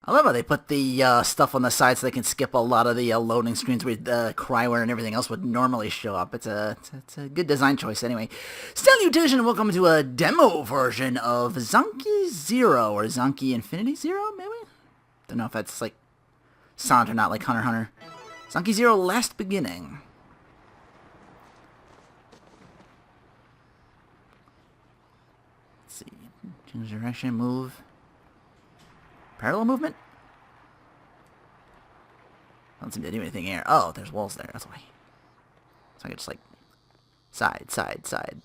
I love how they put the stuff on the side so they can skip a lot of the loading screens where the Cryware and everything else would normally show up. It's a good design choice anyway. Salutation and welcome to a demo version of Zanki Zero, or Zanki Infinity Zero, maybe? Don't know if that's like sound or not, like Hunter x Hunter. Zanki Zero Last Beginning. Let's see. Change direction, move. Parallel movement? I don't seem to do anything here. Oh, there's walls there. That's why. So I can just like side, side, side.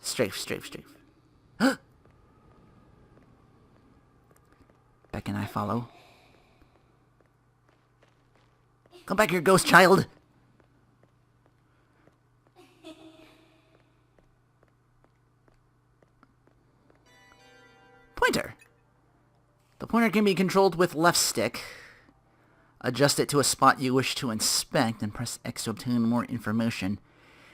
Strafe, strafe, strafe. Beck and I follow. Come back here, ghost child. Pointer. The pointer can be controlled with left stick. Adjust it to a spot you wish to inspect and press X to obtain more information.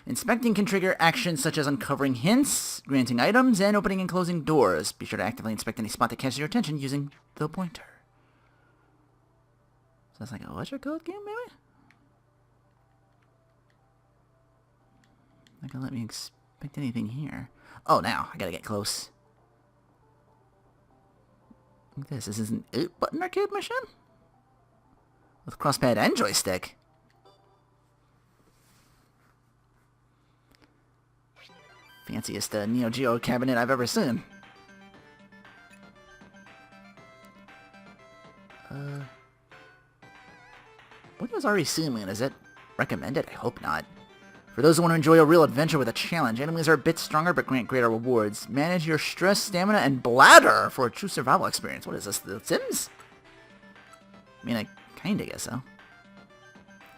Inspecting can trigger actions such as uncovering hints, granting items, and opening and closing doors. Be sure to actively inspect any spot that catches your attention using the pointer. So that's like a ledger code game, maybe? Not gonna let me inspect anything here. Oh, now I gotta get close. This is an 8-button arcade machine? With crosspad and joystick. Fanciest Neo Geo cabinet I've ever seen. What was already assuming? Is it recommended? I hope not. For those who want to enjoy a real adventure with a challenge, enemies are a bit stronger but grant greater rewards. Manage your stress, stamina, and bladder for a true survival experience. What is this, The Sims? I mean, I kinda guess so.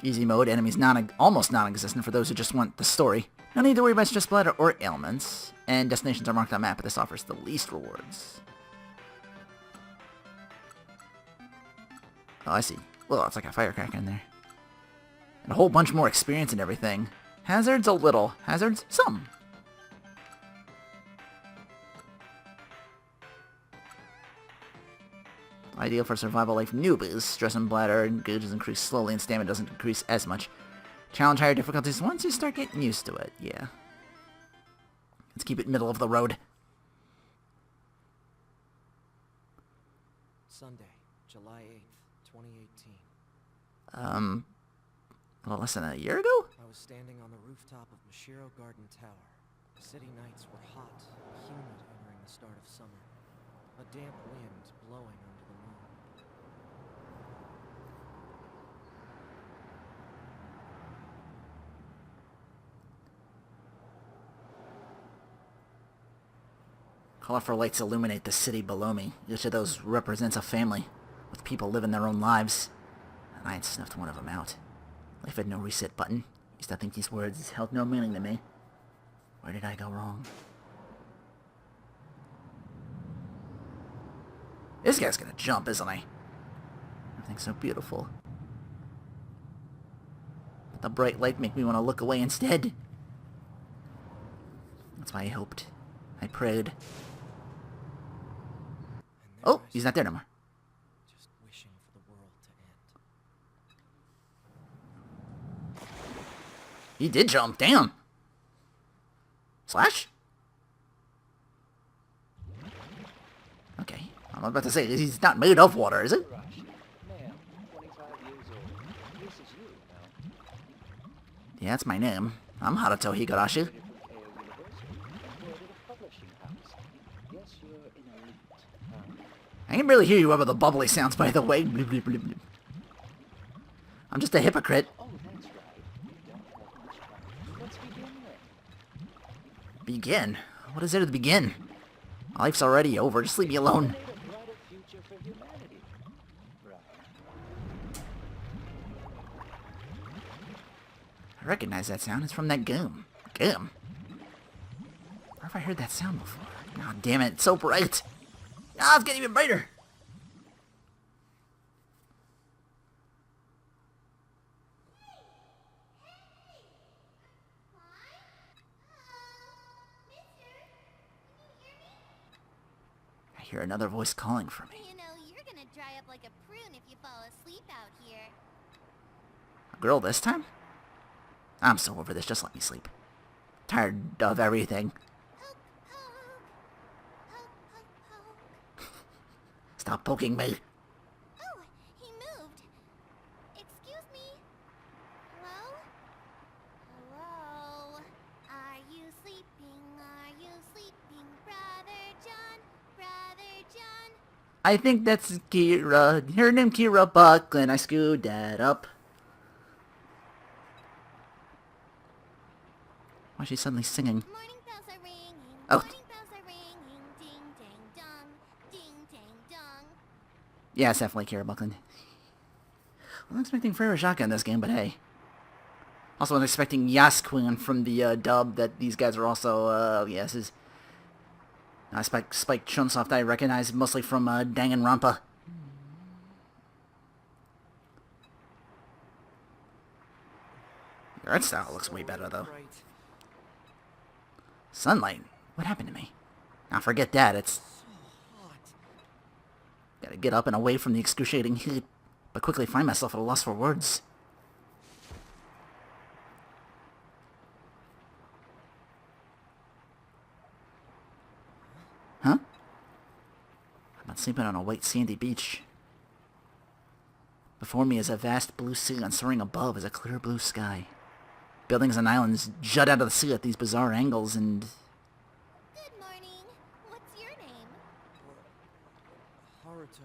Easy mode, enemies almost non-existent for those who just want the story. No need to worry about stress, bladder, or ailments. And destinations are marked on map, but this offers the least rewards. Oh, I see. Well, it's like a firecracker in there. And a whole bunch more experience and everything. Hazards a little. Hazards some. Ideal for survival life newbies. Stress and bladder engages increase slowly and stamina doesn't increase as much. Challenge higher difficulties once you start getting used to it. Yeah. Let's keep it middle of the road. Sunday, July 8th, 2018. A little less than a year ago? I was standing on the rooftop of Mashiro Garden Tower. The city nights were hot, humid entering the start of summer. A damp wind blowing under the moon. Colorful lights illuminate the city below me. Each of those represents a family, with people living their own lives. And I had snuffed one of them out. Life had no reset button. Used to think these words held no meaning to me. Where did I go wrong? This guy's gonna jump, isn't he? Everything's so beautiful. But the bright light make me want to look away instead. That's why I hoped. I prayed. Oh, he's not there no more. Just wishing for the world to end. He did jump, damn. Slash? Okay, I'm about to say, he's not made of water, is it? Yeah, that's my name. I'm Haruto Higarashi. I can barely hear you over the bubbly sounds, by the way. I'm just a hypocrite. Begin? What is there to begin? My life's already over. Just leave me alone. I recognize that sound. It's from that game. Where have I heard that sound before? God damn it, it's so bright. Ah, it's getting even brighter. I hear another voice calling for me. You know, you're gonna dry up like a prune if you fall asleep out here. A girl this time? I'm so over this, just let me sleep. Tired of everything. Poke, poke. Poke, poke, poke. Stop poking me. Oh, he moved. Excuse me. Hello? Hello? Are you sleeping? Are you sleeping, Brother John? Brother John? I think that's Kira. Her name Kira Buckland. I screwed that up. Why is she suddenly singing? Morning bells are ringing. Oh. Morning bells are ringing. Ding dang dong. Ding dang dong. Yeah, it's definitely Kira Buckland. Wasn't expecting Freya Shaka in this game, but hey. Also wasn't expecting Yasqueen from the dub that these guys are also, yes, is Spike Chunsoft I recognize mostly from Danganronpa. Your art style looks way better, though. Right. Sunlight? What happened to me? Now forget that, it's... So hot. Gotta get up and away from the excruciating heat, but quickly find myself at a loss for words. Huh? I'm not sleeping on a white sandy beach. Before me is a vast blue sea, and soaring above is a clear blue sky. Buildings and islands jut out of the sea at these bizarre angles, and... Good morning. What's your name? Haruto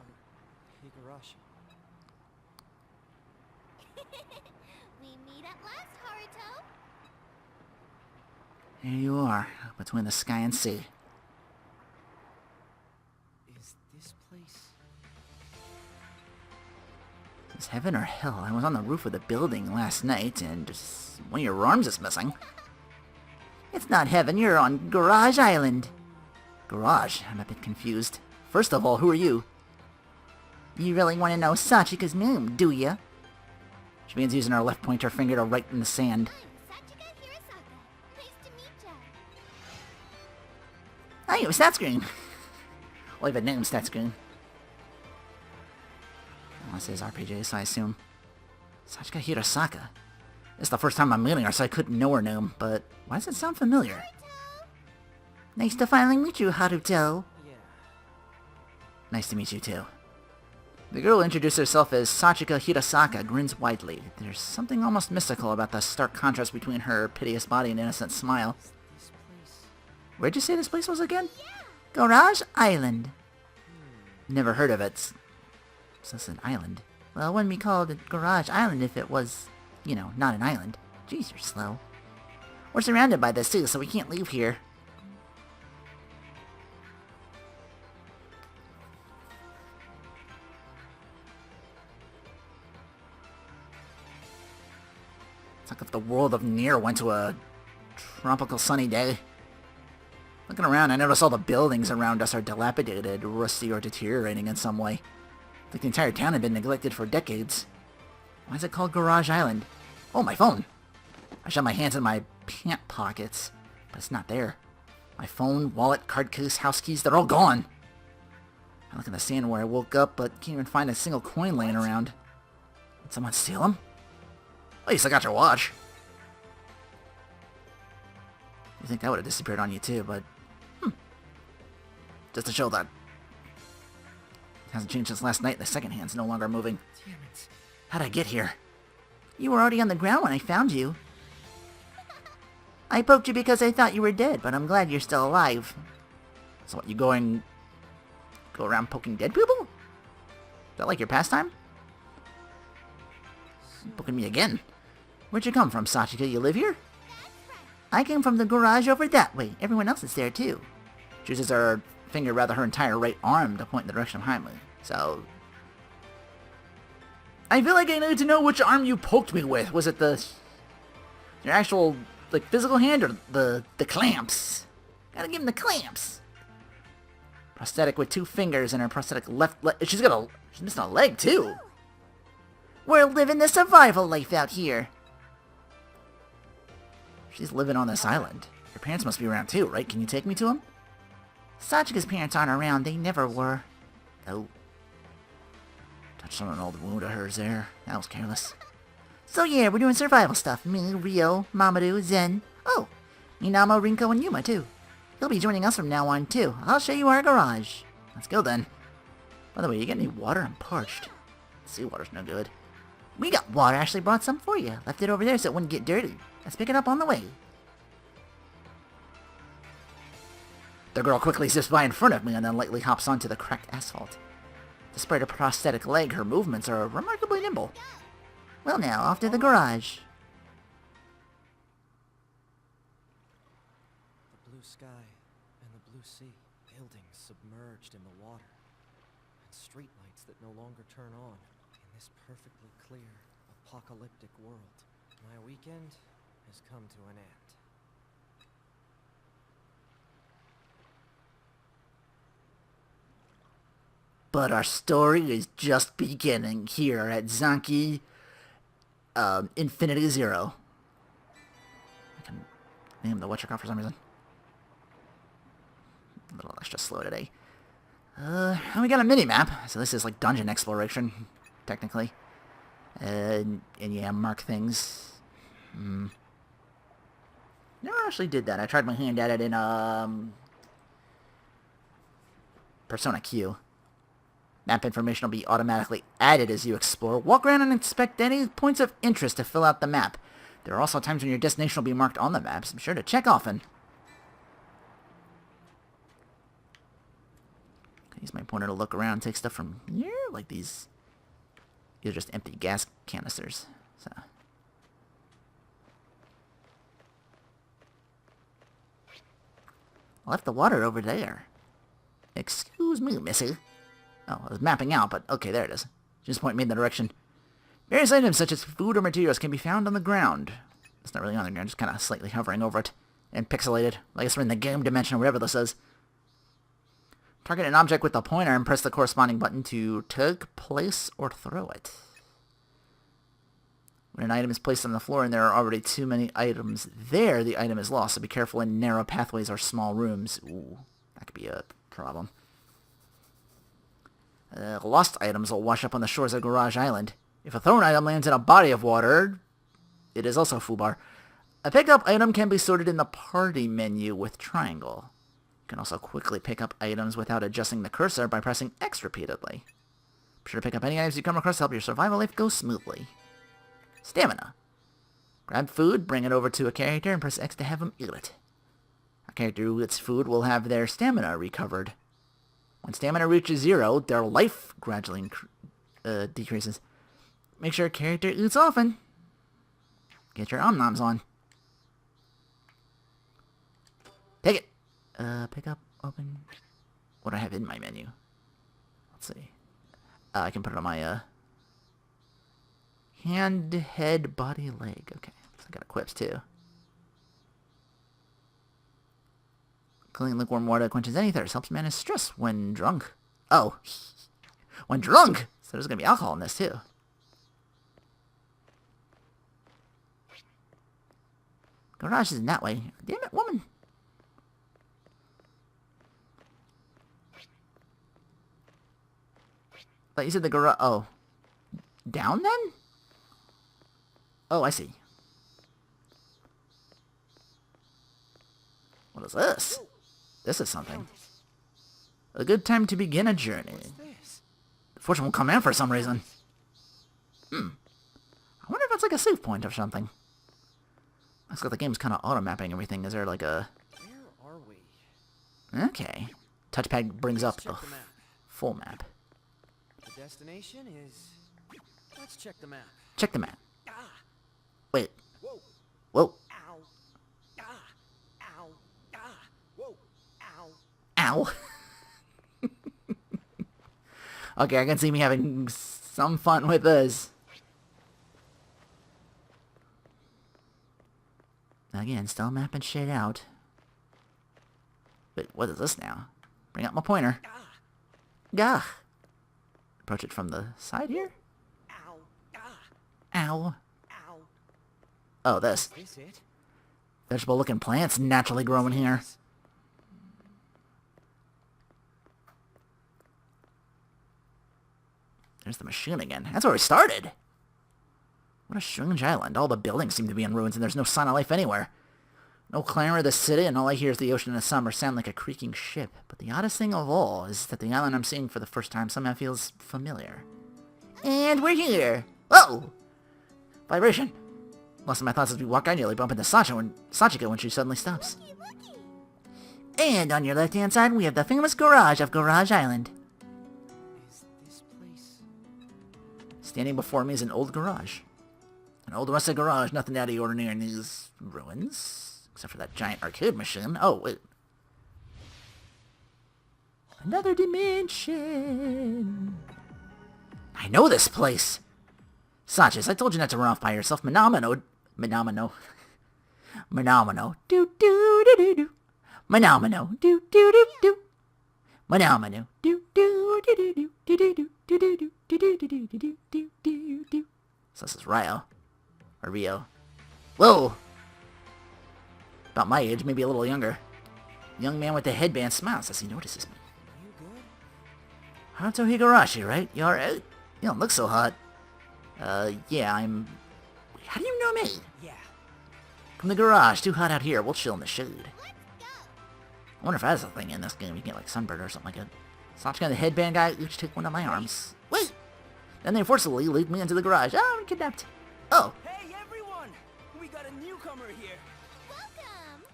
Higarashi. We meet at last, Haruto. Here you are, between the sky and sea. Is this place? Is heaven or hell? I was on the roof of the building last night, and one of your arms is missing. It's not heaven, you're on Garage Island. Garage? I'm a bit confused. First of all, who are you? You really want to know Sachika's name, do ya? She begins using her left pointer finger to write in the sand. I'm Sachika Hirasaka. Nice to meet ya. Oh, you have a stat screen. Well, I have a name stat screen. Unless it is RPG, so I assume. Sachika Hirasaka. This is the first time I'm meeting her, so I couldn't know her name, but why does it sound familiar? Haruto. Nice to finally meet you, Haruto. Yeah. Nice to meet you, too. The girl who introduced herself as Sachika Hirasaka grins widely. There's something almost mystical about the stark contrast between her piteous body and innocent smile. Is this place? Where'd you say this place was again? Yeah. Garage Island. Never heard of it. So it's an island. Well, it wouldn't be called a Garage Island if it was, you know, not an island. Jeez, you're slow. We're surrounded by the sea, so we can't leave here. It's like if the world of Nier went to a tropical sunny day. Looking around, I notice all the buildings around us are dilapidated, rusty, or deteriorating in some way. Like the entire town had been neglected for decades. Why is it called Garage Island? Oh, my phone! I shove my hands in my pant pockets, but it's not there. My phone, wallet, card case, house keys, they're all gone. I look in the sand where I woke up, but can't even find a single coin laying around. Did someone steal them? At least I got your watch. You think that would have disappeared on you too, but... Just to show that... It hasn't changed since last night. The second hand's no longer moving. Damn it. How'd I get here? You were already on the ground when I found you. I poked you because I thought you were dead, but I'm glad you're still alive. So what, you go around poking dead people? Is that like your pastime? Poking me again. Where'd you come from, Sachika? You live here? I came from the garage over that way. Everyone else is there, too. She uses her finger, rather her entire right arm, to point in the direction of Heimlich. So... I feel like I need to know which arm you poked me with. Was it your actual, like, physical hand or the clamps? Gotta give him the clamps. Prosthetic with 2 fingers and her prosthetic left leg. She's missing a leg, too. We're living the survival life out here. She's living on this island. Your parents must be around too, right? Can you take me to them? Sachika's parents aren't around. They never were. Oh. Touched on an old wound of hers there. That was careless. So yeah, we're doing survival stuff. Me, Rio, Mamadou, Zen. Oh, Inamo, Rinko, and Yuma too. He'll be joining us from now on too. I'll show you our garage. Let's go then. By the way, you get any water? I'm parched. Seawater's no good. We got water. Ashley brought some for you. Left it over there so it wouldn't get dirty. Let's pick it up on the way. The girl quickly zips by in front of me and then lightly hops onto the cracked asphalt. Despite her prosthetic leg, her movements are remarkably nimble. Well now, off to the garage. The blue sky and the blue sea. Buildings submerged in the water. And streetlights that no longer turn on. In this perfectly clear, apocalyptic world. My weekend has come to an end. But our story is just beginning here at Zanki Infinity Zero. I can name the Witcher for some reason. A little extra slow today. And we got a mini-map, so this is like dungeon exploration, technically. And yeah, mark things. Never actually did that. I tried my hand at it in Persona Q. Map information will be automatically added as you explore. Walk around and inspect any points of interest to fill out the map. There are also times when your destination will be marked on the map, so be sure to check often. Use my pointer to look around and take stuff from here, like these. These are just empty gas canisters. So. I left the water over there. Excuse me, missy. Oh, I was mapping out, but okay, there it is. Just point me in the direction. Various items such as food or materials can be found on the ground. It's not really on the ground, just kind of slightly hovering over it. And pixelated. I guess we're in the game dimension or whatever this is. Target an object with the pointer and press the corresponding button to tug, place, or throw it. When an item is placed on the floor and there are already too many items there, the item is lost, so be careful in narrow pathways or small rooms. Ooh, that could be a problem. Lost items will wash up on the shores of Garage Island. If a thrown item lands in a body of water, it is also foobar. A picked up item can be sorted in the party menu with triangle. You can also quickly pick up items without adjusting the cursor by pressing X repeatedly. Be sure to pick up any items you come across to help your survival life go smoothly. Stamina. Grab food, bring it over to a character, and press X to have them eat it. A character who eats food will have their stamina recovered. When stamina reaches 0, their life gradually decreases. Make sure a character eats often. Get your om-noms on. Take it. Pick up, open. What do I have in my menu? Let's see. I can put it on my hand, head, body, leg. Okay, so I got equips too. Clean lukewarm water quenches any thirst. Helps manage stress when drunk. Oh. When drunk! So there's going to be alcohol in this, too. Garage is in that way. Damn it, woman. But you said the garage... Oh. Down, then? Oh, I see. What is this? This is something. A good time to begin a journey. Fortune won't come out for some reason. I wonder if it's like a save point or something. Looks like the game's kind of auto-mapping everything. Is there like a... Where are we? Okay. Touchpad brings up the full map. The destination is... Let's check the map. Check the map. Ah! Wait. Whoa! Whoa. Ow! Ah! Ow! Ah! Whoa! Ow! Ow. Okay, I can see me having some fun with this. Again, still mapping shit out. Wait, what is this now? Bring up my pointer. Gah. Approach it from the side here. Ow! Ah! Ow. Ow! Oh, this. Is this it? Vegetable-looking plants naturally growing here. There's the machine again. That's where we started. What a strange island. All the buildings seem to be in ruins, and there's no sign of life anywhere. No clamor of the city, and all I hear is the ocean and the summer sound like a creaking ship. But the oddest thing of all is that the island I'm seeing for the first time somehow feels familiar. And we're here! Whoa! Vibration. Lost in my thoughts as we walk, I nearly bump into Sachiko when she suddenly stops. Looky, looky. And on your left-hand side, we have the famous garage of Garage Island. Is this place... Standing before me is an old garage. An old rusted garage, nothing out of the ordinary in these ruins. Except for that giant arcade machine. Oh, wait. Another dimension. I know this place. Sachis, I told you not to run off by yourself. Menomino. Do do do do do. Menomino. Do do do do. Menomino. Do do do do do do do do do do do do do do do do. So this is Ryo. Or Rio. Whoa! About my age, maybe a little younger. Young man with the headband smiles as he notices me. You good? Haruto Higarashi, right? You alright? You don't look so hot. Yeah, I'm... How do you know me? Yeah. From the garage. Too hot out here. We'll chill in the shade. Let's go. I wonder if that's a thing in this game. You can get like sunburn or something like that. Sachika and the headband guy each take one of my arms. Wait! Then they forcibly lead me into the garage. Oh, I'm kidnapped. Oh. Hey, everyone! We got a newcomer here. Welcome.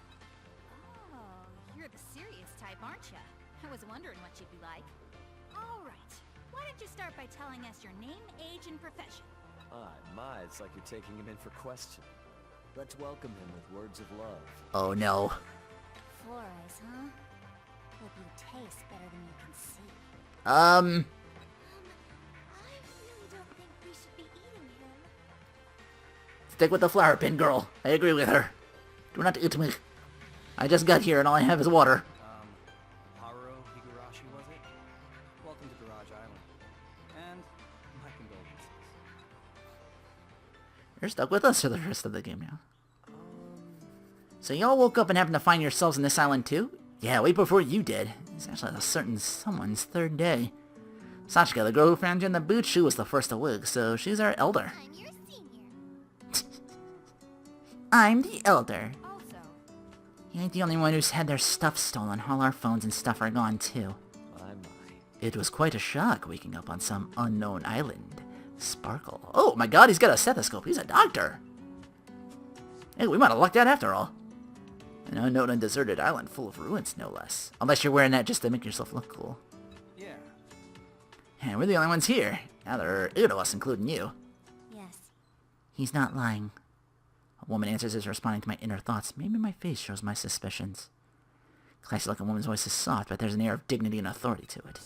Oh, you're the serious type, aren't you? I was wondering what you'd be like. All right. Why don't you start by telling us your name, age, and profession? My, it's like you're taking him in for question. Let's welcome him with words of love. Oh no. Flores, huh? Hope you taste better than you can see. Um... I really don't think we should be eating him. Stick with the flower pin, girl. I agree with her. Do not eat me. I just got here and all I have is water. Haruto Higarashi, was it? Welcome to Garage Island. And my condolences. You're stuck with us for the rest of the game now. So y'all woke up and happened to find yourselves in this island too? Yeah, way before you did. It's actually a certain someone's third day. Sachika, the girl who found you in the boot shoe, was the first to wake, so she's our elder. I'm your senior. I'm the elder. Also, You ain't the only one who's had their stuff stolen. All our phones and stuff are gone too. My. It was quite a shock waking up on some unknown island. Sparkle. Oh my god, he's got a stethoscope. He's a doctor. Hey, we might have lucked out after all. An unknown and deserted island full of ruins, no less. Unless you're wearing that just to make yourself look cool. Yeah. And we're the only ones here. Now there are 8 of us, including you. Yes. He's not lying. A woman answers as responding to my inner thoughts. Maybe my face shows my suspicions. Classy looking woman's voice is soft, but there's an air of dignity and authority to it.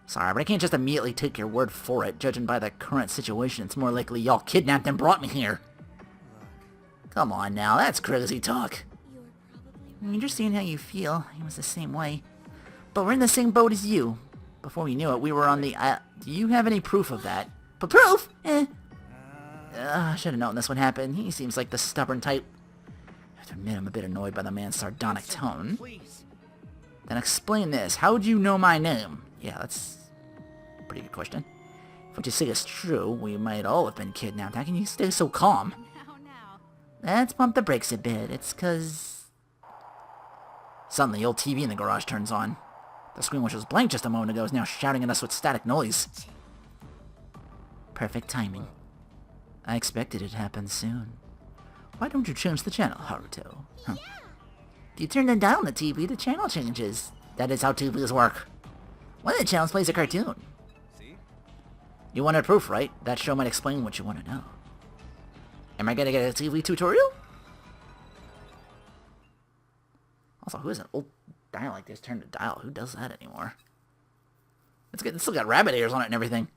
Sorry, but I can't just immediately take your word for it. Judging by the current situation, it's more likely y'all kidnapped and brought me here. Come on now, that's crazy talk. You're probably I understand how you feel. He was the same way. But we're in the same boat as you. Before we knew it, we were on the... do you have any proof of that? But proof? I should have known this would happen. He seems like the stubborn type. I have to admit I'm a bit annoyed by the man's sardonic tone. Please. Then explain this. How'd you know my name? Yeah, that's a pretty good question. If what you say is true, we might all have been kidnapped. How can you stay so calm? now. Let's pump the brakes a bit. It's 'cause... Suddenly, the old TV in the garage turns on. The screen, which was blank just a moment ago, is now shouting at us with static noise. Perfect timing. I expected it to happen soon. Why don't you change the channel, Haruto? Huh. If you turn the dial on the TV, the channel changes. That is how TVs work. One of the channels plays a cartoon. See? You wanted proof, right? That show might explain what you want to know. Am I gonna get a TV tutorial? Also, who has an old dial like this turned to dial? Who does that anymore? It's still got rabbit ears on it and everything.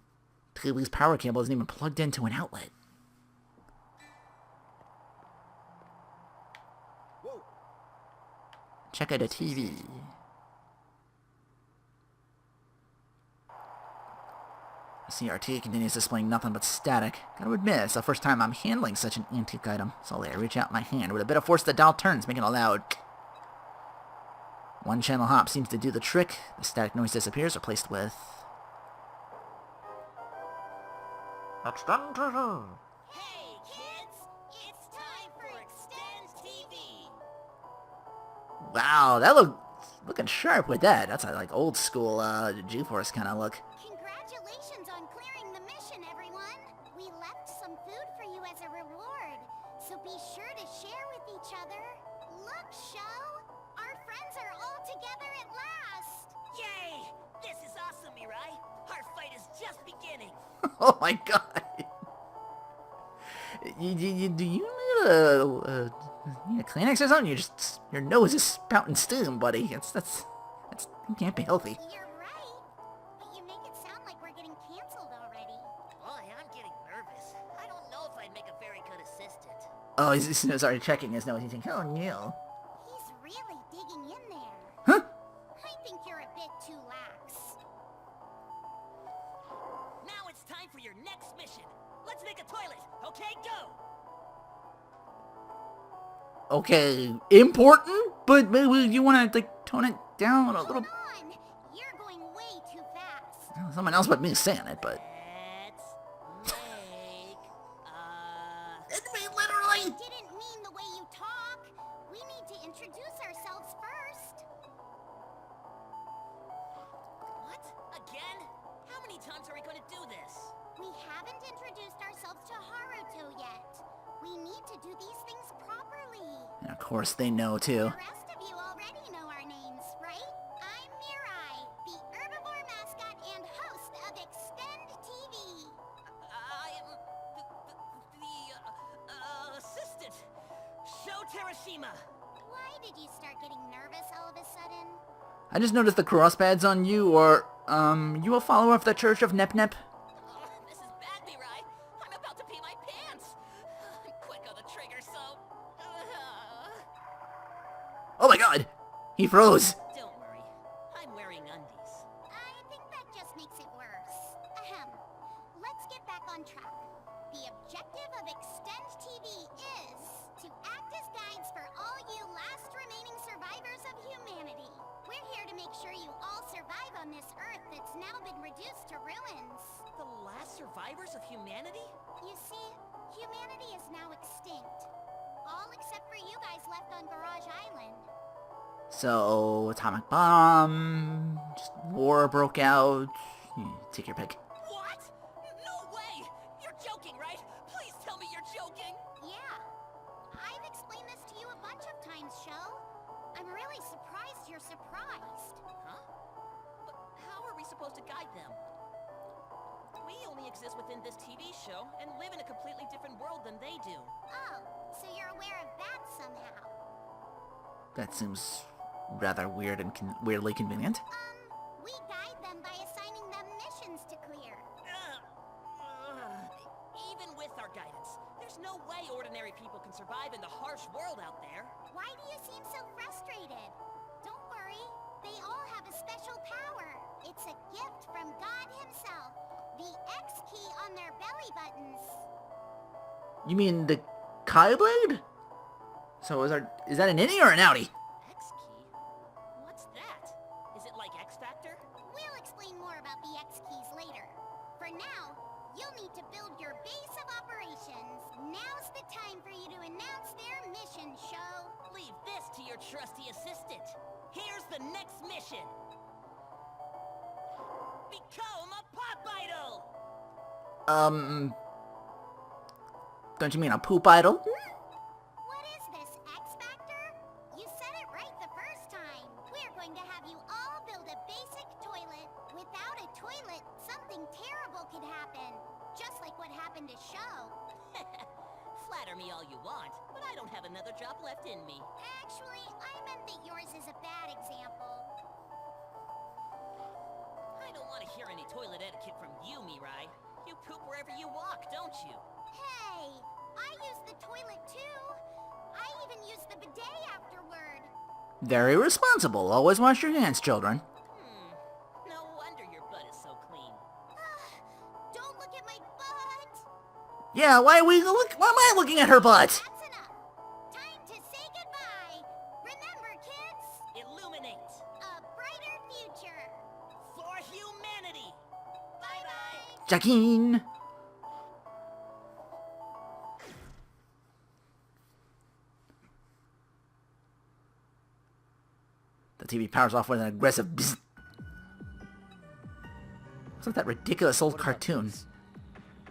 TV's power cable isn't even plugged into an outlet. Whoa. Check out a TV. The CRT continues displaying nothing but static. Gotta admit, it's the first time I'm handling such an antique item. Slowly, I reach out my hand. With a bit of force, the dial turns, making a loud... One channel hop seems to do the trick. The static noise disappears, replaced with... Extend TV. Hey, kids! It's time for Extend TV! Wow, looking sharp with that. That's a, like old school G-Force kind of look. Congratulations on clearing the mission, everyone! We left some food for you as a reward, so be sure to share with each other. Look, Sho! Our friends are all together at last! Yay! This is awesome, Mirai! Our fight is just beginning! Oh my god. Do you need a Kleenex or something? Your nose is spouting steam, buddy. That's you can't be healthy. You're right, but you make it sound like we're getting canceled already. Boy, I'm getting nervous. I don't know if I'd make a very good assistant. Oh, he's already checking his nose. He's thinking, oh no. He's really digging in there. Huh? I think you're a bit too lax. Now it's time for your next mission. Let's make a toilet, okay? Go! Okay, important, but maybe you want to like tone it down a little. Hold on! You're going way too fast. Well, someone else but me is saying it, but Let's make it's me literally. Didn't mean the way you talk. We need to introduce ourselves first. What? Again? How many times are we going to do this? We haven't introduced ourselves to Haruto yet. We need to do these things properly. And of course they know too. The rest of you already know our names, right? I'm Mirai, the herbivore mascot and host of Extend TV. I am the assistant, Sho Terashima. Why did you start getting nervous all of a sudden? I just noticed the cross pads on you. Or you a follower of the Church of Nep-Nep? This is bad, Mirai. I'm about to pee my pants. I'm quick on the trigger, so... Oh my god, he froze. Don't worry. I'm wearing undies. I think that just makes it worse. Ahem. Let's get back on track. The objective of Extend TV is to act as guides for all you last remaining survivors of humanity. We're here to make sure you all survive on this Earth that's now been reduced to ruins. The last survivors of humanity? You see, humanity is now extinct. All except for you guys left on Garage Island. So atomic bomb, just war broke out. Take your pick. What? No way! You're joking, right? Please tell me you're joking! Yeah. I've explained this to you a bunch of times, Sho. I'm really surprised you're surprised. Huh? But how are we supposed to guide them? We only exist within this TV show and live in a completely different world than they do. Oh, so you're aware of that somehow. That seems rather weird and weirdly convenient. We guide them by assigning them missions to clear. Even with our guidance, there's no way ordinary people can survive in the harsh world out there. Why do you seem so frustrated? Don't worry, they all have a special power. It's a gift from God himself. The X key on their belly buttons. You mean the Kai blade? So is that an innie or an outie? X key? What's that? Is it like X Factor? We'll explain more about the X keys later. For now, you'll need to build your base of operations. Now's the time for you to announce their mission, Sho. Leave this to your trusty assistant. Here's the next mission. Become a pop idol! Don't you mean a poop idol? What is this, X Factor? You said it right the first time. We're going to have you all build a basic toilet. Without a toilet, something terrible could happen. Just like what happened to Sho. Flatter me all you want, but I don't have another drop left in me. Actually, I meant that yours is a bad example. I don't want to hear any toilet etiquette from you, Mirai. You poop wherever you walk, don't you? Hey, I use the toilet too. I even use the bidet afterward. Very responsible. Always wash your hands, children. No wonder your butt is so clean. Don't look at my butt. Yeah, why am I looking at her butt? That's enough. Time to say goodbye. Remember, kids, Illuminate a brighter future. for humanity. Bye-bye. Jacqueline. The TV powers off with an aggressive bzzz. Looks like that ridiculous old cartoon.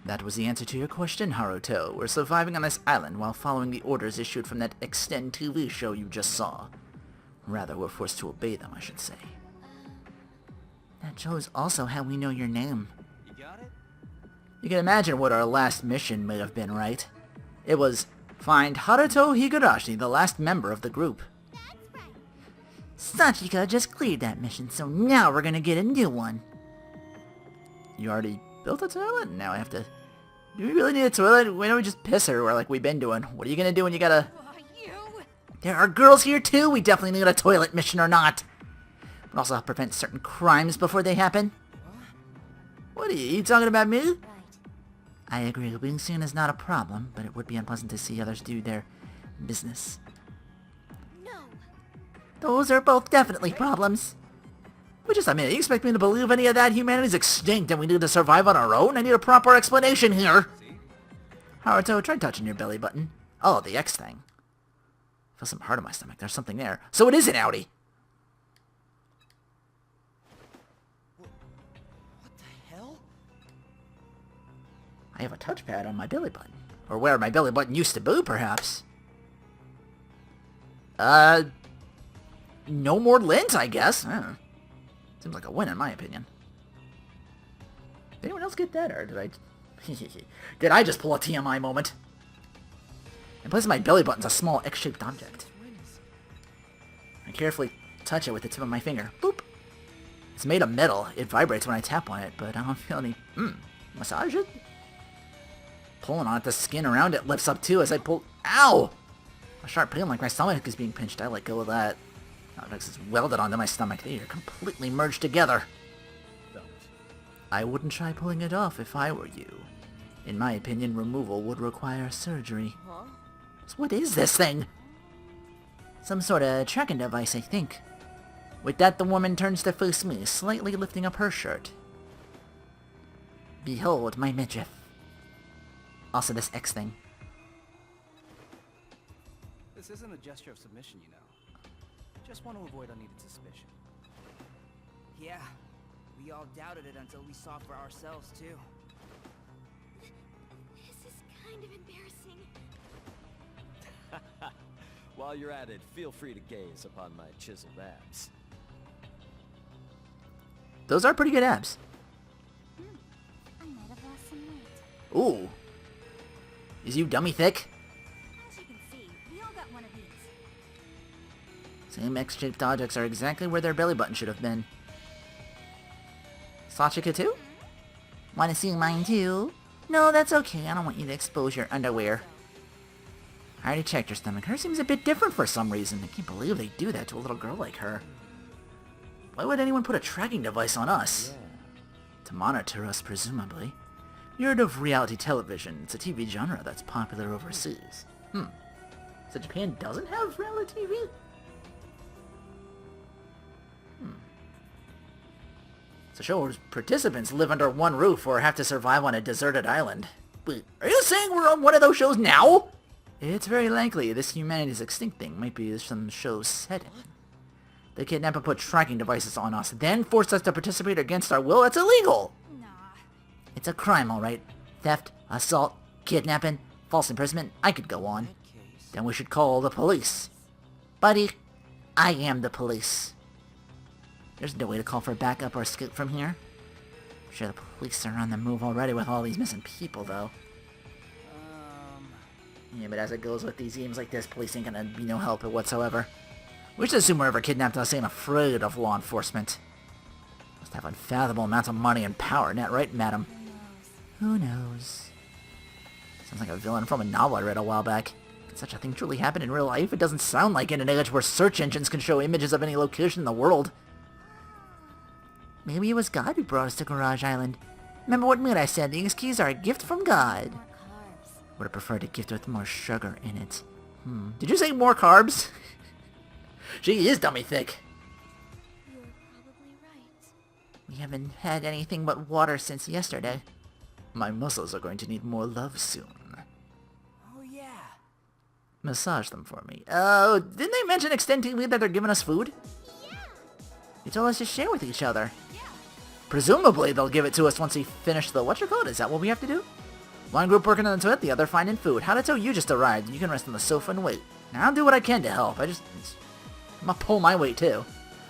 That was the answer to your question, Haruto. We're surviving on this island while following the orders issued from that Extend TV show you just saw. Rather, we're forced to obey them, I should say. That shows also how we know your name. You got it? You can imagine what our last mission may have been, right? It was, find Haruto Higarashi, the last member of the group. That's right. Sachika just cleared that mission, so now we're gonna get a new one. You already built a toilet? Now I have to... Do we really need a toilet? Why don't we just piss everywhere like we've been doing? What are you gonna do when you gotta... There are girls here too! We definitely need a toilet mission or not! But also help prevent certain crimes before they happen. What are you talking about me? Right. I agree, being seen is not a problem, but it would be unpleasant to see others do their business. No. Those are both definitely problems. Wait just a minute, you expect me to believe any of that? Humanity's extinct and we need to survive on our own? I need a proper explanation here! Haruto, try touching your belly button. Oh, the X thing. I feel some hurt in my stomach. There's something there. So it is an outie! What the hell? I have a touchpad on my belly button. Or where my belly button used to be, perhaps. No more lint, I guess. Seems like a win in my opinion. Did anyone else get that, or did I... Did I just pull a TMI moment? In place of my belly button's a small X-shaped object. I carefully touch it with the tip of my finger. Boop! It's made of metal. It vibrates when I tap on it, but I don't feel any... Massage it? Pulling on it, the skin around it lifts up too as I pull... Ow! A sharp pain like my stomach is being pinched. I let go of that. Objects is welded onto my stomach. They are completely merged together. Don't. I wouldn't try pulling it off if I were you. In my opinion, removal would require surgery. Huh? So what is this thing? Some sort of tracking device, I think. With that, the woman turns to face me, slightly lifting up her shirt. Behold my midriff. Also this X thing. This isn't a gesture of submission, you know. Just want to avoid unneeded suspicion. Yeah, we all doubted it until we saw for ourselves, too. This is kind of embarrassing. While you're at it, feel free to gaze upon my chiseled abs. Those are pretty good abs. I might have lost some weight. Ooh. Is you dummy thick? As you can see, we all got one of these. Same X-shaped objects are exactly where their belly button should have been. Sachika too? Wanna see mine too? No, that's okay. I don't want you to expose your underwear. I already checked her stomach. Hers seems a bit different for some reason. I can't believe they do that to a little girl like her. Why would anyone put a tracking device on us? To monitor us, presumably. You heard of reality television. It's a TV genre that's popular overseas. So Japan doesn't have reality TV? So show's participants live under one roof or have to survive on a deserted island. Wait, are you saying we're on one of those shows now? It's very likely this humanity's extinct thing might be some show's setting. They kidnap and put tracking devices on us, then force us to participate against our will. That's illegal! Nah. It's a crime, alright. Theft, assault, kidnapping, false imprisonment. I could go on. Then we should call the police. Buddy, I am the police. There's no way to call for backup or escape from here. I'm sure the police are on the move already with all these missing people, though. Yeah, but as it goes with these games like this, police ain't gonna be no help whatsoever. We should assume whoever kidnapped us ain't afraid of law enforcement. Must have unfathomable amounts of money and power, not right, madam? Who knows? Sounds like a villain from a novel I read a while back. Can such a thing truly happen in real life? It doesn't sound like in an age where search engines can show images of any location in the world. Maybe it was God who brought us to Garage Island. Remember what minute I said these keys are a gift from God. More carbs. Would have preferred a gift with more sugar in it. Did you say more carbs? She is dummy thick. You're probably right. We haven't had anything but water since yesterday. My muscles are going to need more love soon. Oh, yeah. Massage them for me. Oh, didn't they mention Extend TV that they're giving us food? Yeah, You told us to share with each other. Presumably, they'll give it to us once we finish the whatchamacallit. Is that what we have to do? One group working on the toilet, the other finding food. Haruto, you just arrived. You can rest on the sofa and wait. Now I'll do what I can to help. I'm gonna pull my weight too.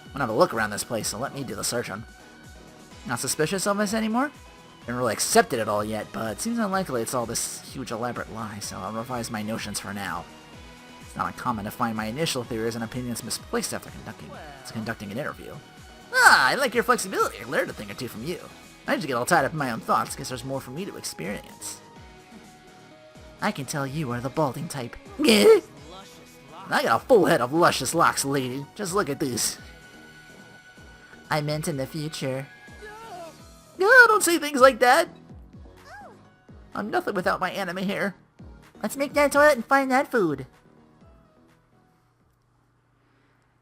I'm gonna have a look around this place, so let me do the searching. Not suspicious of us anymore? Haven't really accepted it all yet, but it seems unlikely it's all this huge elaborate lie, so I'll revise my notions for now. It's not uncommon to find my initial theories and opinions misplaced after conducting an interview. I like your flexibility. I learned a thing or two from you. I just get all tied up in my own thoughts, guess there's more for me to experience. I can tell you are the balding type. I got a full head of luscious locks, lady. Just look at these. I meant in the future. No, don't say things like that. I'm nothing without my anime hair. Let's make that toilet and find that food.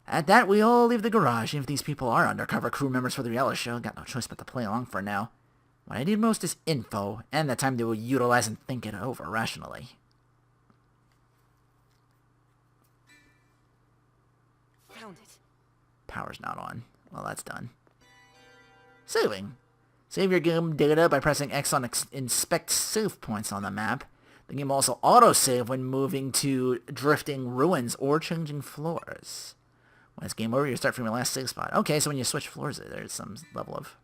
At that, we all leave the garage. Even if these people are undercover crew members for the reality show, got no choice but to play along for now. What I need most is info, and the time to utilize and think it over rationally. Found it. Power's not on. Well, that's done. Saving. Save your game data by pressing X on inspect save points on the map. The game will also auto-save when moving to drifting ruins or changing floors. When it's game over, you start from your last save spot. Okay, so when you switch floors, there's some level of...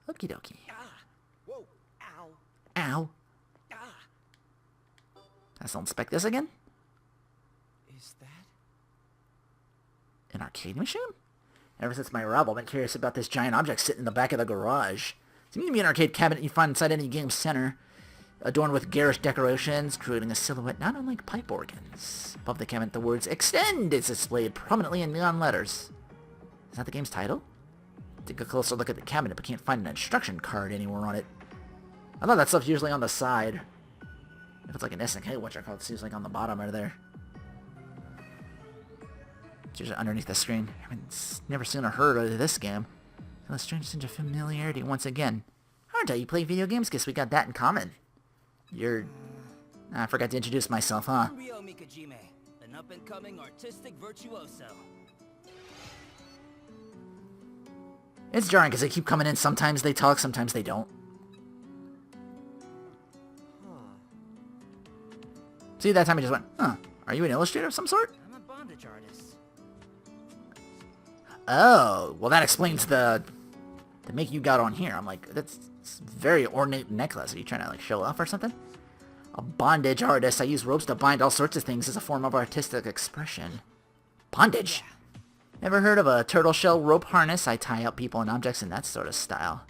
Okie dokie. Whoa. Ow. Ow. Let's inspect this again. Is that? An arcade machine? Ever since my arrival, I've been curious about this giant object sitting in the back of the garage. Seems to be an arcade cabinet you find inside any game center, adorned with garish decorations, creating a silhouette not unlike pipe organs. Above the cabinet, the words "Extend" is displayed prominently in neon letters. Is that the game's title? Take a closer look at the cabinet, but can't find an instruction card anywhere on it. I thought that stuff's usually on the side. If it's like an SNK whatchamacallit, it's usually like on the bottom right there. It's usually underneath the screen. I mean, never seen or heard of this game. Feel a strange sense of familiarity once again. Haruto, you play video games? Guess we got that in common. I forgot to introduce myself, huh? Ryo Mikajime, an up-and-coming artistic virtuoso. It's jarring because they keep coming in. Sometimes they talk, sometimes they don't. See, that time he just went, huh, are you an illustrator of some sort? I'm a bondage artist. Oh, well that explains the make you got on here. I'm like, that's a very ornate necklace. Are you trying to like show off or something? A bondage artist. I use ropes to bind all sorts of things as a form of artistic expression. Bondage? Never heard of a turtle shell rope harness? I tie up people and objects in that sort of style.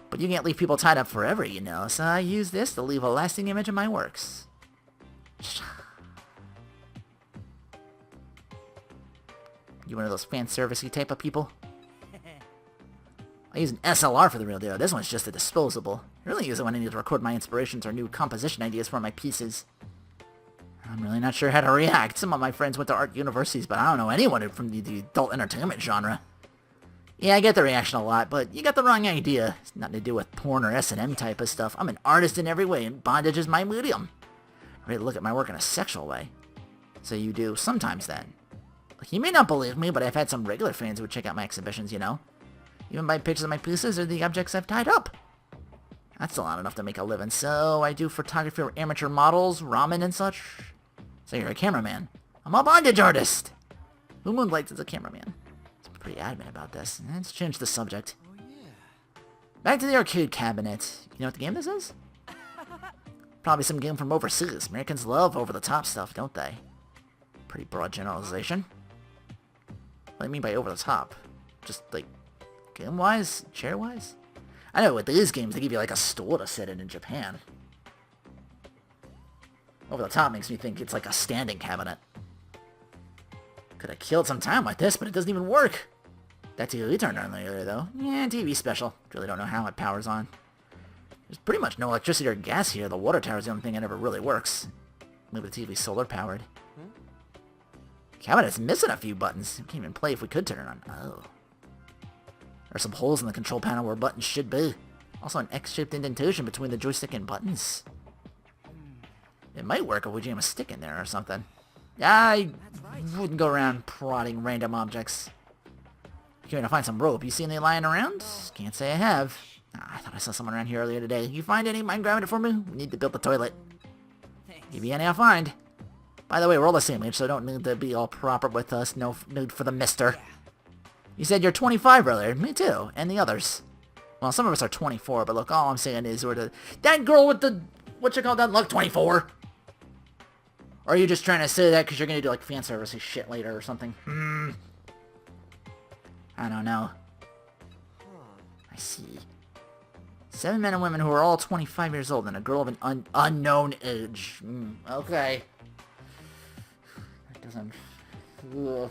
But you can't leave people tied up forever, you know, so I use this to leave a lasting image of my works. You one of those fan servicey type of people? I use an SLR for the real deal. This one's just a disposable. I really use it when I need to record my inspirations or new composition ideas for my pieces. I'm really not sure how to react. Some of my friends went to art universities, but I don't know anyone from the adult entertainment genre. Yeah, I get the reaction a lot, but you got the wrong idea. It's nothing to do with porn or S&M type of stuff. I'm an artist in every way, and bondage is my medium. I'm ready to look at my work in a sexual way. So you do sometimes then. You may not believe me, but I've had some regular fans who would check out my exhibitions, you know. Even buy pictures of my pieces or the objects I've tied up. That's still not enough to make a living, so I do photography for amateur models, ramen and such. So you're a cameraman. I'm a bondage artist! Who moonlights as a cameraman? I'm pretty adamant about this. Let's change the subject. Oh yeah. Back to the arcade cabinet. You know what the game this is? Probably some game from overseas. Americans love over-the-top stuff, don't they? Pretty broad generalization. What do you mean by over-the-top? Just, like, game-wise? Chair-wise? I know, with these games, they give you, like, a stool to sit in Japan. Over-the-top makes me think it's like a standing cabinet. Could have killed some time with this, but it doesn't even work. That TV turned on later, though. Yeah, TV special. Really don't know how it powers on. There's pretty much no electricity or gas here. The water tower's the only thing that ever really works. Maybe the TV's solar powered. Cabinet's missing a few buttons. We can't even play if we could turn it on. Oh. There's some holes in the control panel where buttons should be. Also an X-shaped indentation between the joystick and buttons. It might work if we jam a stick in there or something. I wouldn't go around prodding random objects. Here to find some rope. You see any lying around? Can't say I have. I thought I saw someone around here earlier today. You find any? Mind grabbing it for me? We need to build the toilet. Give me any I'll find. By the way, we're all the same age, so don't need to be all proper with us. No need for the mister. You said you're 25 earlier. Me too. And the others. Well, some of us are 24, but look, all I'm saying is that girl with the... What you call that? Look, 24. Or are you just trying to say that because you're going to do, like, fan service shit later or something? I don't know. I see. 7 men and women who are all 25 years old and a girl of an unknown age. Okay. That doesn't... Ugh.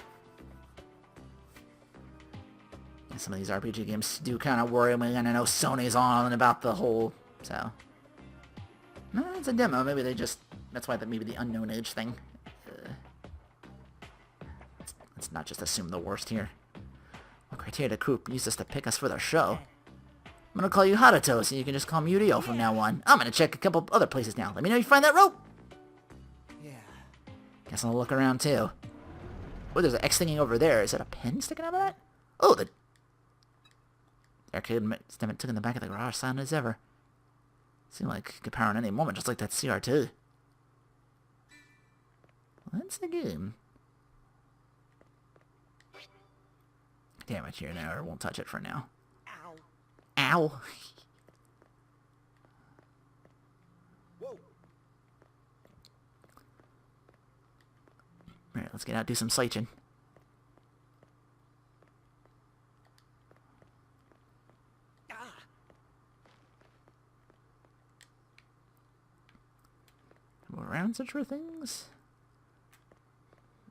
Some of these RPG games do kind of worry me, and I know Sony's on about the whole... So... No, it's a demo. Maybe they just... That's why maybe the unknown age thing. Let's not just assume the worst here. What criteria the group uses to pick us for their show? I'm gonna call you Haruto, so you can just call me Urio from now on. I'm gonna check a couple other places now. Let me know if you find that rope! Yeah. Guess I'll look around too. Oh, there's an X thingy over there. Is that a pin sticking out of that? Oh, the arcade took in the back of the garage, silent as ever. Seemed like it could power in any moment, just like that CR2. That's the game. Damn it, here now. I won't touch it for now. Ow. Ow! Whoa. Alright, let's get out and do some searching. Go around such for things.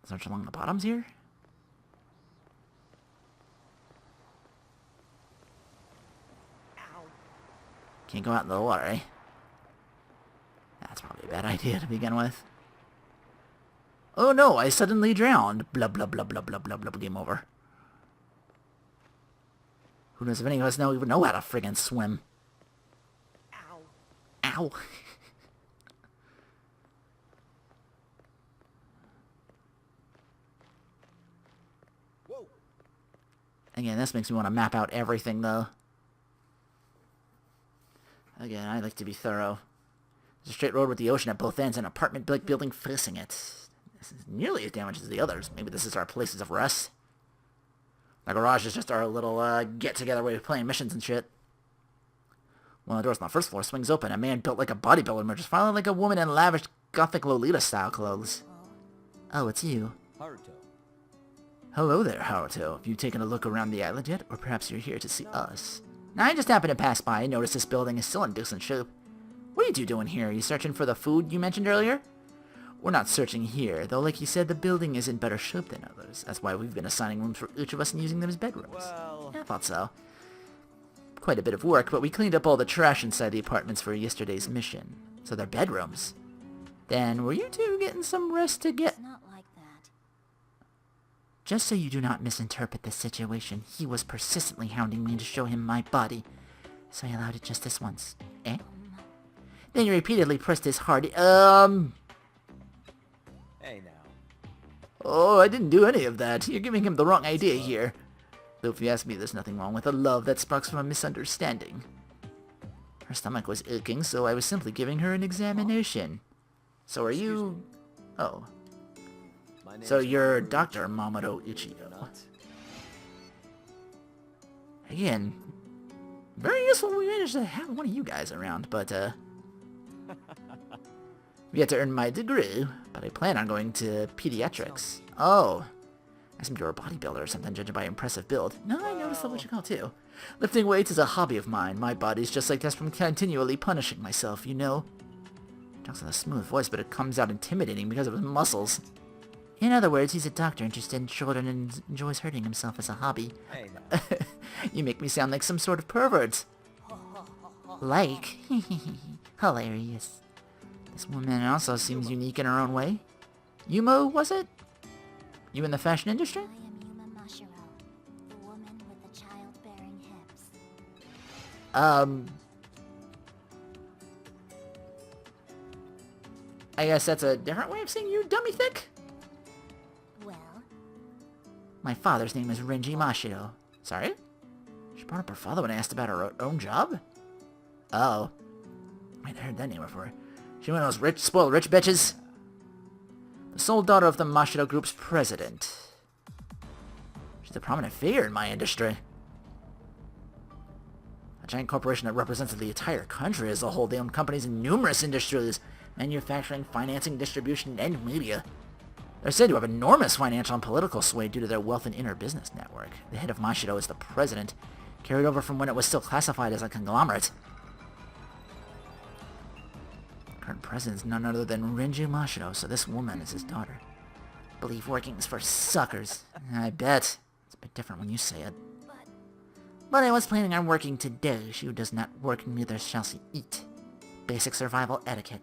Search along the bottoms here. Ow. Can't go out in the water, eh? That's probably a bad idea to begin with. Oh no, I suddenly drowned. Blah blah blah blah blah blah blah. Game over. Who knows if any of us even know how to friggin' swim? Ow. Ow. Whoa. Again, this makes me want to map out everything, though. Again, I like to be thorough. There's a straight road with the ocean at both ends and an apartment building facing it. This is nearly as damaged as the others. Maybe this is our places of rest. The garage is just our little get-together way of playing missions and shit. One of the doors on the first floor swings open. A man built like a bodybuilder emerges, followed like a woman in lavish gothic Lolita-style clothes. Oh, it's you. Haruto. Hello there, Haruto. Have you taken a look around the island yet? Or perhaps you're here to see us? Now, I just happened to pass by and noticed this building is still in decent shape. What are you two doing here? Are you searching for the food you mentioned earlier? We're not searching here, though like you said, the building is in better shape than others. That's why we've been assigning rooms for each of us and using them as bedrooms. Well... Yeah, I thought so. Quite a bit of work, but we cleaned up all the trash inside the apartments for yesterday's mission. So they're bedrooms. Then, were you two getting some rest to get... It's not like that. Just so you do not misinterpret the situation, he was persistently hounding me to show him my body. So I allowed it just this once. Eh? Then he repeatedly pressed his hard... Hey now. Oh, I didn't do any of that. You're giving him the wrong idea here. Though if you ask me, there's nothing wrong with a love that sparks from a misunderstanding. Her stomach was aching, so I was simply giving her an examination. So are you... Oh. My name's So you're Haruto. Dr. Mamoto Ichigo. Not. Again, very useful we managed to have one of you guys around, but, I've yet to earn my degree, but I plan on going to pediatrics. Oh. I assumed you were a bodybuilder or something, judging by your impressive build. No, I noticed that what you call too. Lifting weights is a hobby of mine. My body's just like this from continually punishing myself, you know? He talks with a smooth voice, but it comes out intimidating because of his muscles. In other words, he's a doctor interested in children and enjoys hurting himself as a hobby. Hey now. You make me sound like some sort of pervert. Like? Hilarious. This woman also seems unique in her own way. Yumo, was it? You in the fashion industry? I am Yuma Mashiro, the woman with the childbearing I guess that's a different way of saying you dummy thick? Well, My father's name is Renji Mashiro. Sorry? She brought up her father when I asked about her own job? Oh. Wait, I heard that name before. She one of those rich, spoiled rich bitches? The sole daughter of the Mashiro Group's president. She's a prominent figure in my industry. A giant corporation that represents the entire country as a whole. They own companies in numerous industries. Manufacturing, financing, distribution, and media. They're said to have enormous financial and political sway due to their wealth and inner business network. The head of Mashiro is the president, carried over from when it was still classified as a conglomerate. The current president is none other than Renji Mashiro, so this woman is his daughter. Believe working's for suckers. I bet. It's a bit different when you say it. But I was planning on working today. She who does not work, neither shall she eat. Basic survival etiquette.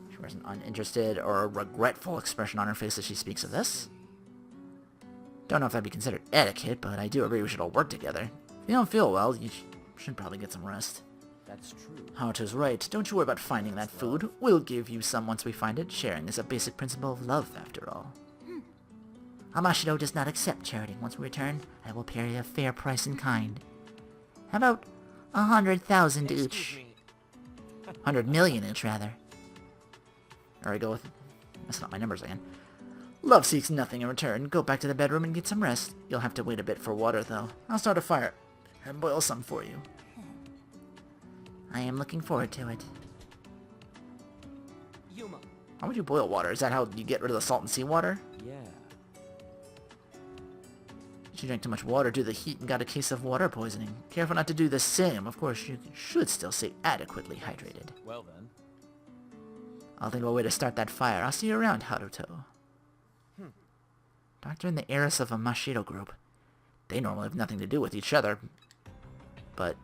She wears an uninterested or regretful expression on her face as she speaks of this. Don't know if that'd be considered etiquette, but I do agree we should all work together. If you don't feel well, you should probably get some rest. That's true. Haruto's right. Don't you worry about finding that food. We'll give you some once we find it. Sharing is a basic principle of love, after all. Amashiro does not accept charity. Once we return, I will pay you a fair price in kind. How about 100,000 each? 100 million each, rather. Or I go with... That's not my numbers again. Love seeks nothing in return. Go back to the bedroom and get some rest. You'll have to wait a bit for water, though. I'll start a fire and boil some for you. I am looking forward to it. Yuma. How would you boil water? Is that how you get rid of the salt and seawater? Yeah. She drank too much water due to the heat and got a case of water poisoning. Careful not to do the same. Of course, you should still stay adequately hydrated. Well then. I'll think of a way to start that fire. I'll see you around, Haruto. Doctor and the heiress of a Mashiro group. They normally have nothing to do with each other. But...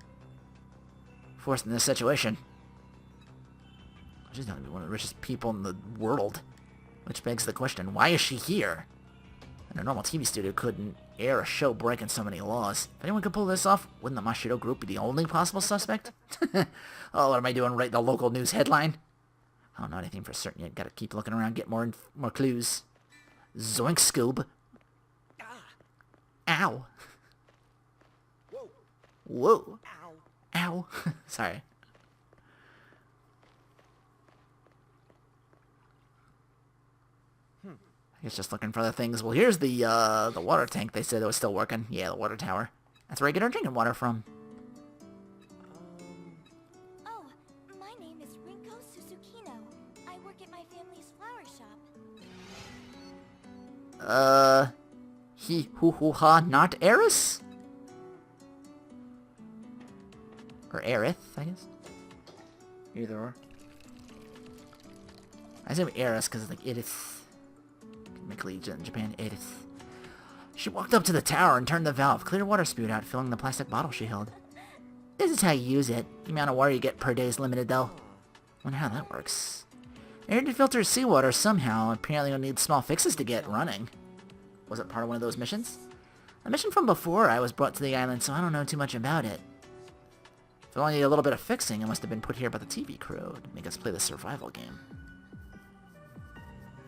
forced in this situation. She's not going to be one of the richest people in the world. Which begs the question, why is she here? And a normal TV studio couldn't air a show breaking so many laws. If anyone could pull this off, wouldn't the Mashiro group be the only possible suspect? Oh, what am I doing? Write the local news headline? I don't know anything for certain yet. Gotta keep looking around, get more clues. Zoink Scoob. Ow. Whoa. Whoa. Ow. Ow. Sorry. I guess just looking for other things. Well, here's the water tank they said that was still working. Yeah, the water tower. That's where I get our drinking water from. oh, my name is Rinko Susukino. I work at my family's flower shop. He, hoo, ha, not Eris? Or Aerith, I guess. Either or. I say Eris because it's like Edith. Chemically in Japan, Edith. She walked up to the tower and turned the valve. Clear water spewed out, filling the plastic bottle she held. This is how you use it. The amount of water you get per day is limited, though. Wonder how that works. Air to filter seawater somehow. Apparently you'll need small fixes to get running. Was it part of one of those missions? A mission from before I was brought to the island, so I don't know too much about it. If it only needed a little bit of fixing, it must have been put here by the TV crew to make us play the survival game.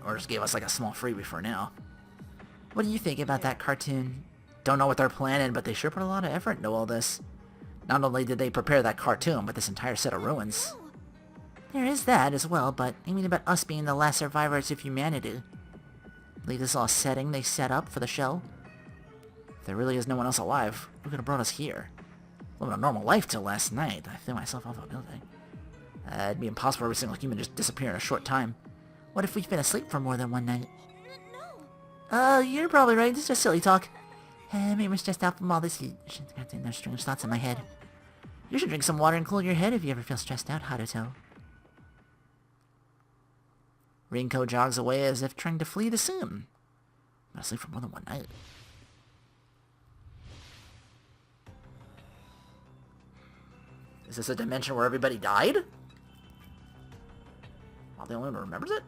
Or just gave us like a small freebie for now. What do you think about that cartoon? Don't know what they're planning, but they sure put a lot of effort into all this. Not only did they prepare that cartoon, but this entire set of ruins. There is that as well, but I mean about us being the last survivors of humanity. Believe this all setting they set up for the show? If there really is no one else alive, who could have brought us here? Living a normal life till last night. I threw myself off a building. It'd be impossible for every single human to just disappear in a short time. What if we've been asleep for more than one night? No. You're probably right. This is just silly talk. Maybe we're stressed out from all this heat. There's strange thoughts in my head. You should drink some water and cool your head if you ever feel stressed out, Haruto. Rinko jogs away as if trying to flee the scene. I'm asleep for more than one night. Is this a dimension where everybody died? Well, the only one who remembers it?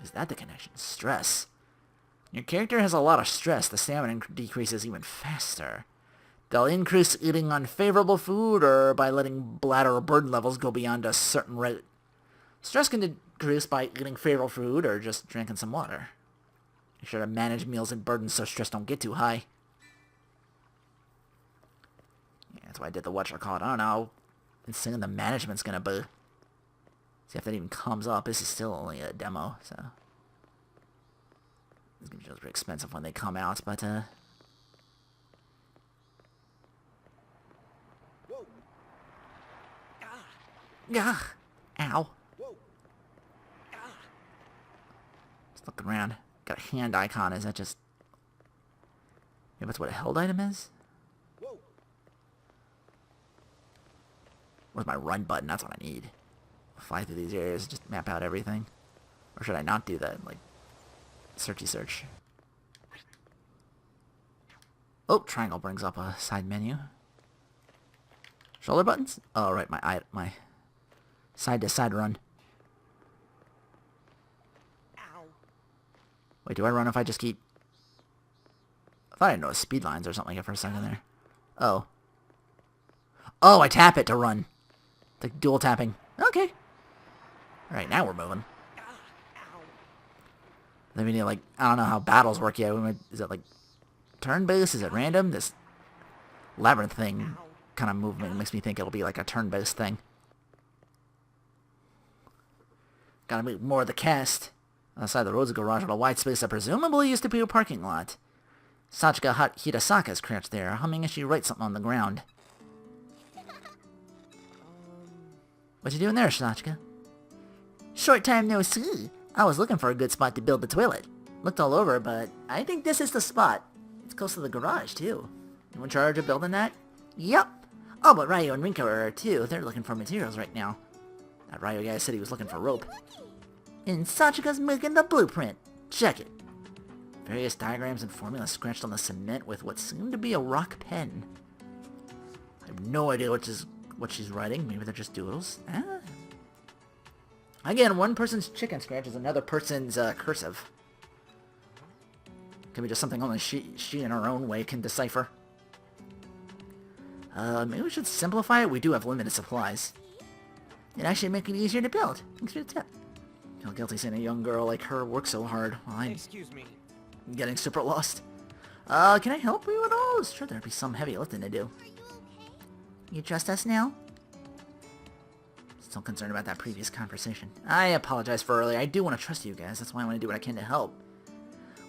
Is that the connection? Stress. Your character has a lot of stress. The stamina decreases even faster. They'll increase eating unfavorable food or by letting bladder or burden levels go beyond a certain rate. Stress can decrease by eating favorable food or just drinking some water. Make sure to manage meals and burdens so stress don't get too high. Yeah, that's why I did the whatchamacallit. I don't know how insane the management's gonna be. See if that even comes up. This is still only a demo, so it's gonna be pretty expensive when they come out, but yeah. Ow. Just looking around. Got a hand icon. Is that just... Maybe that's what a held item is? Where's my run button? That's what I need. Fly through these areas, just map out everything. Or should I not do that? Like, searchy search. Oh, triangle brings up a side menu. Shoulder buttons? Oh, right, my side-to-side run. Ow. Wait, do I run if I just keep... I thought I noticed speed lines or something like that for a second there. Oh. Oh, I tap it to run. Like dual tapping. Okay. Alright, now we're moving. Then we need, like, I don't know how battles work yet. Is it, like, turn-based? Is it random? This labyrinth thing kind of movement makes me think it'll be, like, a turn-based thing. Gotta move more of the cast. On the side of the road's a garage with a wide space that presumably used to be a parking lot. Sachika Hirasaka is crouched there, humming as she writes something on the ground. What you doing there, Sachika? Short time no see. I was looking for a good spot to build the toilet. Looked all over, but I think this is the spot. It's close to the garage, too. You in charge of building that? Yup. Oh, but Ryo and Rinko are too. They're looking for materials right now. That Ryo guy said he was looking for rope. And Sachika's making the blueprint. Check it. Various diagrams and formulas scratched on the cement with what seemed to be a rock pen. I have no idea what she's writing. Maybe they're just doodles. Again, one person's chicken scratch is another person's cursive. Could be just something only she in her own way can decipher. Maybe we should simplify it. We do have limited supplies. It'd actually make it easier to build. Thanks for the tip. Feel guilty seeing a young girl like her work so hard while I'm Excuse me. getting super lost. Can I help you at all? Sure, there'd be some heavy lifting to do. You trust us now? Still concerned about that previous conversation. I apologize for earlier. I do want to trust you guys. That's why I want to do what I can to help.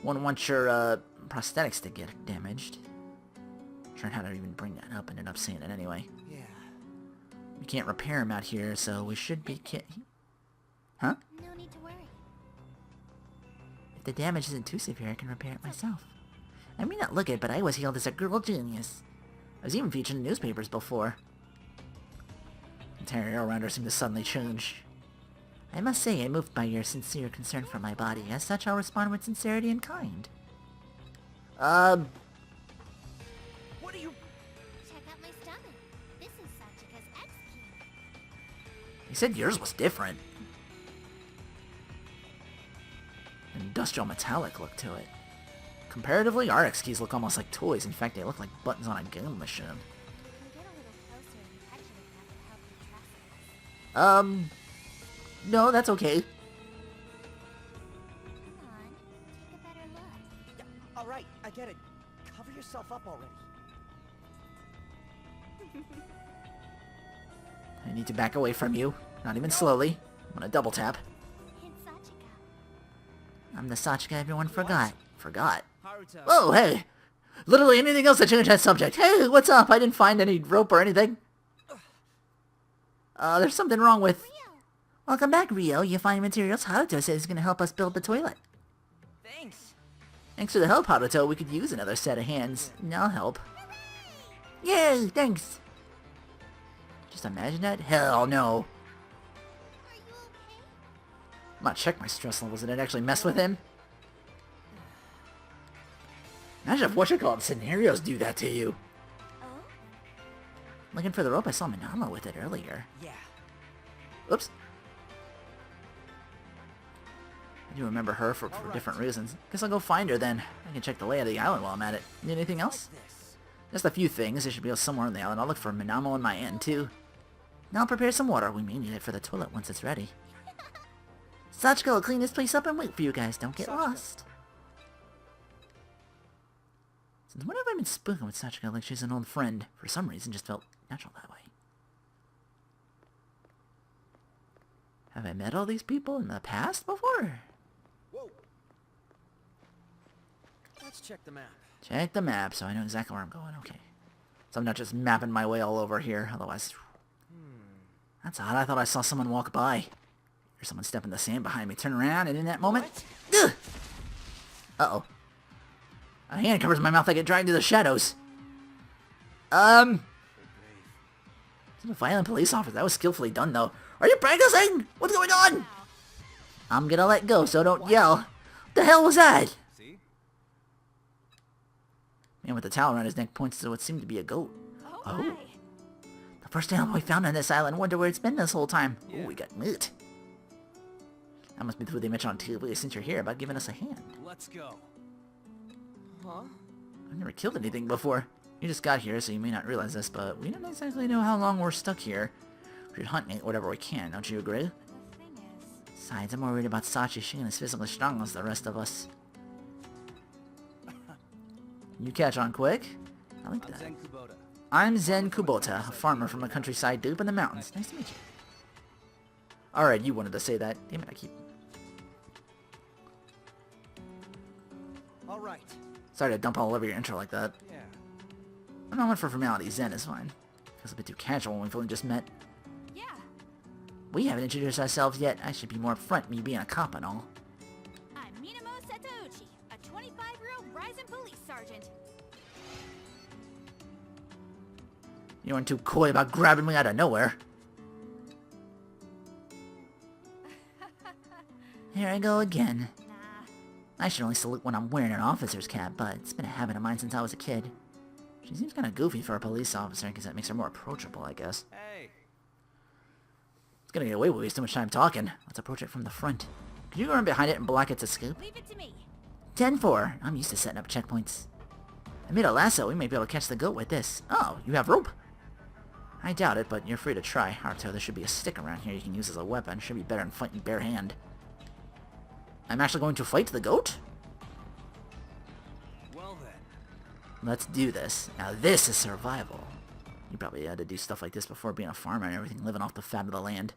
Wouldn't want your prosthetics to get damaged. Trying how to even bring that up, ended up saying it anyway. Yeah. We can't repair them out here, so we should be Huh? No need to worry. If the damage isn't too severe, I can repair it myself. I may not look it, but I was hailed as a girl genius. I was even featured in newspapers before. The entire air around her seemed to suddenly change. I must say, I'm moved by your sincere concern for my body. As such, I'll respond with sincerity and kind. What are you... Check out my stomach. This is Sachika's X key. You said yours was different. Industrial metallic look to it. Comparatively, our X keys look almost like toys. In fact, they look like buttons on a game machine. You can get a little closer and touch it if that could help you trust us. No, that's okay. Come on, take a better look. Yeah, alright, I get it. Cover yourself up already. I need to back away from you. Not even slowly. I'm gonna double tap. It's Sachika. I'm the Sachika everyone forgot. Forgot? Haruto. Oh, hey! Literally anything else to change that subject. Hey, what's up? I didn't find any rope or anything. There's something wrong with... Rio! Welcome back, Rio. You find materials Haruto says is gonna help us build the toilet. Thanks. Thanks for the help, Haruto. We could use another set of hands. I'll help. Yay, thanks! Just imagine that? Hell no. Are you okay? I'm gonna check my stress levels. Did it actually mess with him? Imagine if scenarios do that to you. Oh? Looking for the rope, I saw Minama with it earlier. Yeah. Oops. I do remember her for different reasons. Guess I'll go find her then. I can check the lay of the island while I'm at it. Need anything else? This. Just a few things. There should be somewhere on the island. I'll look for Minamo on my end, too. Now I'll prepare some water. We may need it for the toilet once it's ready. Sachiko will clean this place up and wait for you guys. Don't get lost. Since when have I been spoken with Sachiko like she's an old friend? For some reason, just felt natural that way. Have I met all these people in the past before? Whoa. Let's check the map. Check the map so I know exactly where I'm going. Okay. So I'm not just mapping my way all over here. Otherwise... That's odd. I thought I saw someone walk by. Or someone step in the sand behind me. Turn around, and in that moment... Ugh! Uh-oh. A hand covers my mouth. I get dragged into the shadows. It's a violent police officer. That was skillfully done, though. Are you practicing? What's going on? I'm gonna let go, so don't yell. What the hell was that? See? Man with the towel around his neck points to what seemed to be a goat. Oh, my. The first animal we found on this island. Wonder where it's been this whole time. Yeah. Ooh, we got meat. That must be the food they mentioned on TV since you're here about giving us a hand. Let's go. Huh? I've never killed anything before. You just got here, so you may not realize this, but we don't exactly know how long we're stuck here. We should hunt and eat whatever we can, don't you agree? The thing is... Besides, I'm more worried about Sachi. She is physically strong as the rest of us. You catch on quick. I like that. Zen Kubota. I'm Zen Kubota, a farmer from a countryside deep in the mountains. Nice to meet you. Alright, you wanted to say that. Damn it, I keep... All right. Sorry to dump all over your intro like that. Yeah. I'm not one for formality. Zen is fine. Feels a bit too casual when we've only just met. Yeah. We haven't introduced ourselves yet. I should be more upfront, me being a cop and all. I'm Minamo Setouchi, a 25-year-old rising police sergeant. You weren't too coy about grabbing me out of nowhere. Here I go again. Nah. I should only salute when I'm wearing an officer's cap, but it's been a habit of mine since I was a kid. She seems kind of goofy for a police officer, because that makes her more approachable, I guess. Hey. It's gonna get away with wasting too much time talking. Let's approach it from the front. Could you go around behind it and block its scoop? Leave it to me. 10-4. I'm used to setting up checkpoints. I made a lasso. We may be able to catch the goat with this. Oh, you have rope? I doubt it, but you're free to try. Haruto, there should be a stick around here you can use as a weapon. Should be better than fighting bare hand. I'm actually going to fight the goat? Well then. Let's do this. Now this is survival. You probably had to do stuff like this before being a farmer and everything, living off the fat of the land.